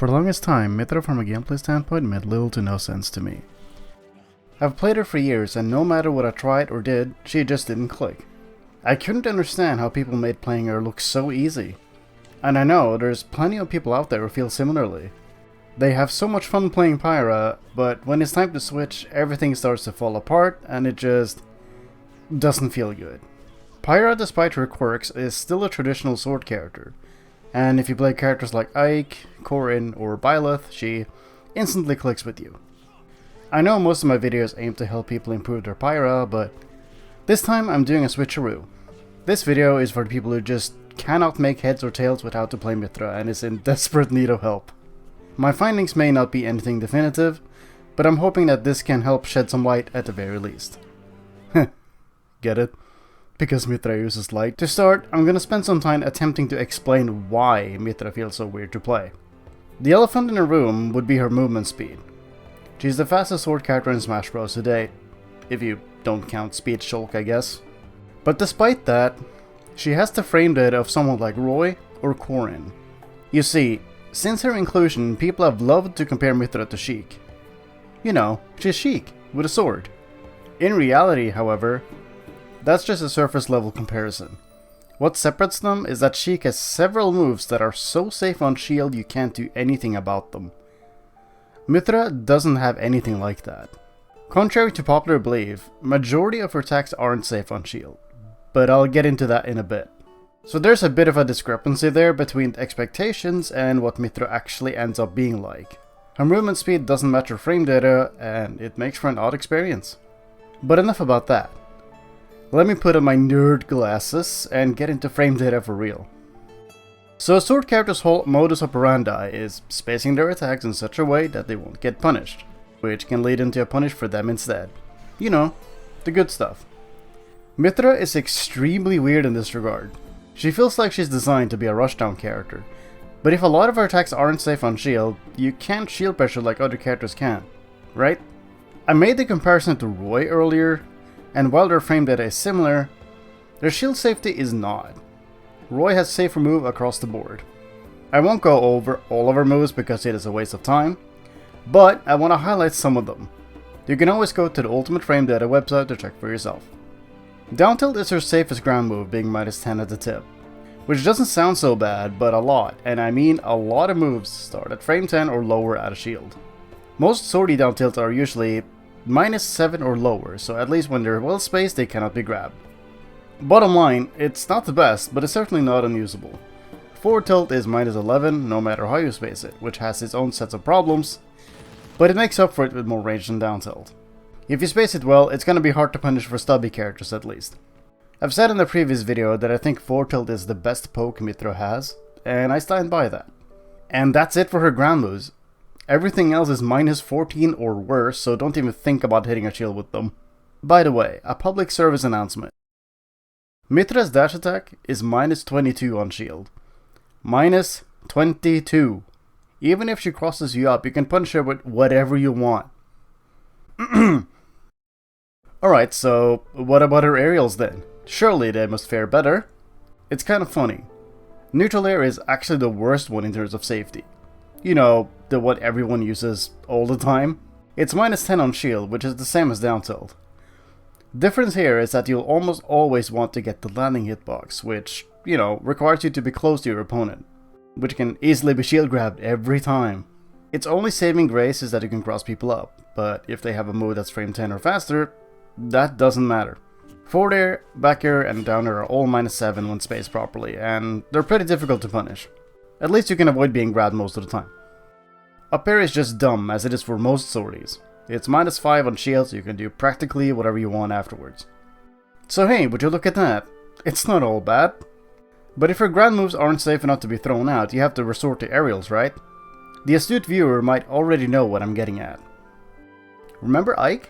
For the longest time, Mythra from a gameplay standpoint made little to no sense to me. I've played her for years and no matter what I tried or did, she just didn't click. I couldn't understand how people made playing her look so easy. And I know there's plenty of people out there who feel similarly. They have so much fun playing Pyra, but when it's time to switch, everything starts to fall apart and it just doesn't feel good. Pyra, despite her quirks, is still a traditional sword character. And if you play characters like Ike, Corin, or Byleth, she instantly clicks with you. I know most of my videos aim to help people improve their Pyra, but this time I'm doing a switcheroo. This video is for the people who just cannot make heads or tails with how to play Mythra and is in desperate need of help. My findings may not be anything definitive, but I'm hoping that this can help shed some light at the very least. Get it? Because Mythra uses light. To start, I'm gonna spend some time attempting to explain why Mythra feels so weird to play. The elephant in the room would be her movement speed. She's the fastest sword character in Smash Bros. To date, if you don't count Speed Shulk, I guess. But despite that, she has the frame data of someone like Roy or Corin. You see, since her inclusion, people have loved to compare Mythra to Sheik. You know, she's Sheik, with a sword. In reality, however, that's just a surface level comparison. What separates them is that Sheik has several moves that are so safe on shield you can't do anything about them. Mythra doesn't have anything like that. Contrary to popular belief, majority of her attacks aren't safe on shield, but I'll get into that in a bit. So there's a bit of a discrepancy there between expectations and what Mythra actually ends up being like. Her movement speed doesn't match her frame data, and it makes for an odd experience. But enough about that. Let me put on my nerd glasses and get into frame data for real. So a sword character's whole modus operandi is spacing their attacks in such a way that they won't get punished, which can lead into a punish for them instead. You know, the good stuff. Mythra is extremely weird in this regard. She feels like she's designed to be a rushdown character, but if a lot of her attacks aren't safe on shield, you can't shield pressure like other characters can, right? I made the comparison to Roy earlier, and while their frame data is similar, their shield safety is not. Roy has safer move across the board. I won't go over all of her moves because it is a waste of time, but I want to highlight some of them. You can always go to the Ultimate Frame Data website to check for yourself. Down tilt is her safest ground move, being -10 at the tip, which doesn't sound so bad, but a lot, and I mean a lot of moves, start at frame 10 or lower at a shield. Most swordy down tilts are usually -7 or lower, so at least when they're well spaced they cannot be grabbed. Bottom line, it's not the best, but it's certainly not unusable. Forward tilt is -11 no matter how you space it, which has its own sets of problems, but it makes up for it with more range than down tilt. If you space it well, it's gonna be hard to punish for stubby characters at least. I've said in the previous video that I think forward tilt is the best poke Mythra has, and I stand by that. And that's it for her ground moves. Everything else is -14 or worse, so don't even think about hitting a shield with them. By the way, a public service announcement. Mythra's dash attack is -22 on shield. -22. Even if she crosses you up, you can punish her with whatever you want. Alright, so what about her aerials then? Surely they must fare better. It's kind of funny. Neutral air is actually the worst one in terms of safety. You know, the one everyone uses all the time. It's -10 on shield, which is the same as down tilt. Difference here is that you'll almost always want to get the landing hitbox, which, you know, requires you to be close to your opponent, which can easily be shield grabbed every time. Its only saving grace is that you can cross people up, but if they have a move that's frame 10 or faster, that doesn't matter. Forward air, back air, and down air are all -7 when spaced properly, and they're pretty difficult to punish. At least you can avoid being grabbed most of the time. Up air is just dumb, as it is for most swordies. It's -5 on shield, so you can do practically whatever you want afterwards. So hey, would you look at that? It's not all bad. But if your ground moves aren't safe enough to be thrown out, you have to resort to aerials, right? The astute viewer might already know what I'm getting at. Remember Ike?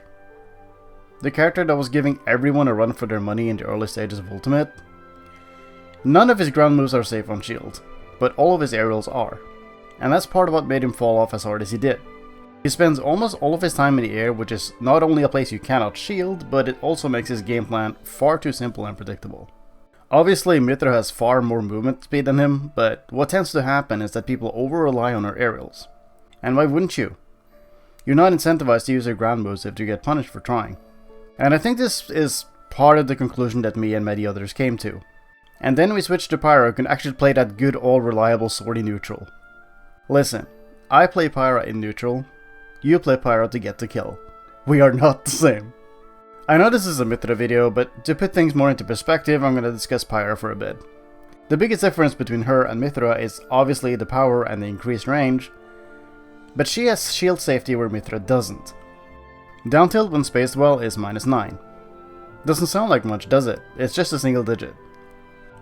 The character that was giving everyone a run for their money in the early stages of Ultimate? None of his ground moves are safe on shield, but all of his aerials are. And that's part of what made him fall off as hard as he did. He spends almost all of his time in the air, which is not only a place you cannot shield, but it also makes his game plan far too simple and predictable. Obviously, Mythra has far more movement speed than him, but what tends to happen is that people over-rely on her aerials. And why wouldn't you? You're not incentivized to use her ground moves if you get punished for trying. And I think this is part of the conclusion that me and many others came to. And then we switched to Pyra, who can actually play that good all-reliable swordy neutral. Listen, I play Pyra in neutral, you play Pyra to get the kill. We are not the same. I know this is a Mythra video, but to put things more into perspective, I'm going to discuss Pyra for a bit. The biggest difference between her and Mythra is obviously the power and the increased range, but she has shield safety where Mythra doesn't. Down tilt when spaced well is -9. Doesn't sound like much, does it? It's just a single digit.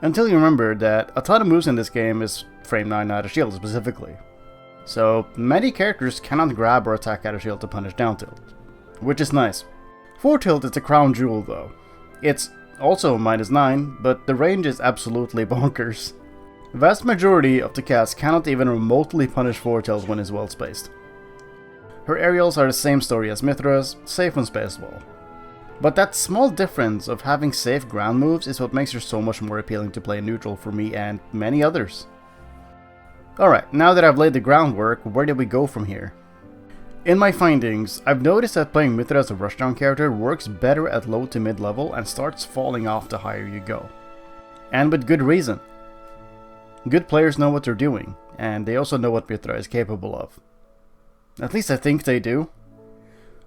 Until you remember that a ton of moves in this game is frame 9 out of shield specifically. So many characters cannot grab or attack out of shield to punish down tilt, which is nice. 4 tilt is a crown jewel though. It's also -9, but the range is absolutely bonkers. The vast majority of the cast cannot even remotely punish 4 tilt when it's well spaced. Her aerials are the same story as Mythra's, safe when spaced well. But that small difference of having safe ground moves is what makes her so much more appealing to play neutral for me and many others. Alright, now that I've laid the groundwork, where do we go from here? In my findings, I've noticed that playing Mythra as a rushdown character works better at low to mid level and starts falling off the higher you go. And with good reason. Good players know what they're doing, and they also know what Mythra is capable of. At least I think they do.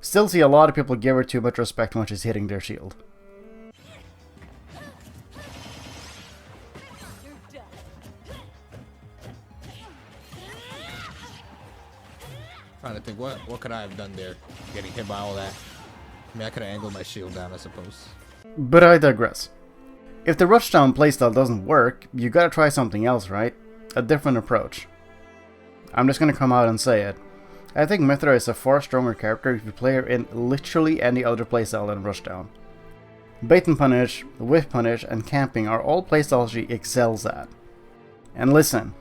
Still see a lot of people give her too much respect when she's hitting their shield. Trying to think, what could I have done there? Getting hit by all that. I mean, I could have angled my shield down, I suppose. But I digress. If the rushdown playstyle doesn't work, you gotta try something else, right? A different approach. I'm just gonna come out and say it. I think Mythra is a far stronger character if you play her in literally any other playstyle than rushdown. Bait and punish, whiff punish, and camping are all playstyles she excels at. And listen,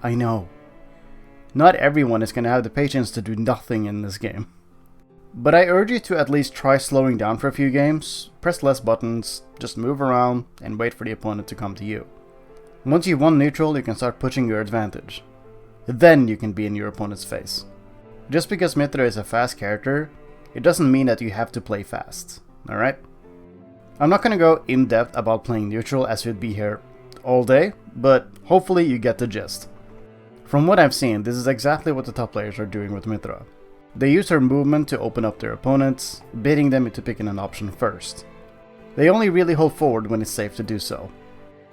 I know. Not everyone is going to have the patience to do nothing in this game. But I urge you to at least try slowing down for a few games, press less buttons, just move around, and wait for the opponent to come to you. Once you've won neutral, you can start pushing your advantage. Then you can be in your opponent's face. Just because Mythra is a fast character, it doesn't mean that you have to play fast, alright? I'm not going to go in depth about playing neutral as we'd be here all day, but hopefully you get the gist. From what I've seen, this is exactly what the top players are doing with Mythra. They use her movement to open up their opponents, baiting them into picking an option first. They only really hold forward when it's safe to do so.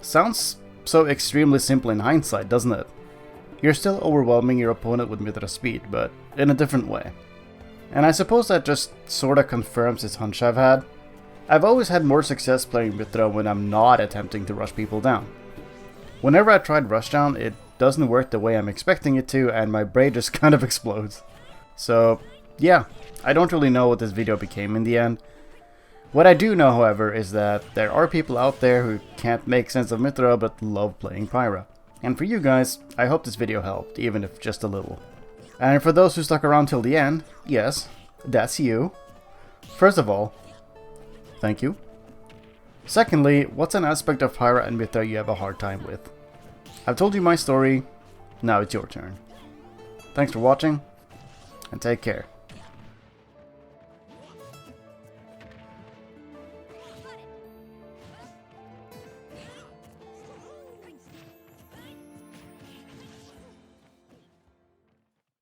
Sounds so extremely simple in hindsight, doesn't it? You're still overwhelming your opponent with Mythra speed, but in a different way. And I suppose that just sorta confirms this hunch I've had. I've always had more success playing Mythra when I'm not attempting to rush people down. Whenever I tried rushdown, it doesn't work the way I'm expecting it to, and my brain just kind of explodes. So, yeah, I don't really know what this video became in the end. What I do know, however, is that there are people out there who can't make sense of Mythra but love playing Pyra. And for you guys, I hope this video helped, even if just a little. And for those who stuck around till the end, yes, that's you. First of all, thank you. Secondly, what's an aspect of Pyra and Mythra you have a hard time with? I've told you my story, now it's your turn. Thanks for watching, and take care.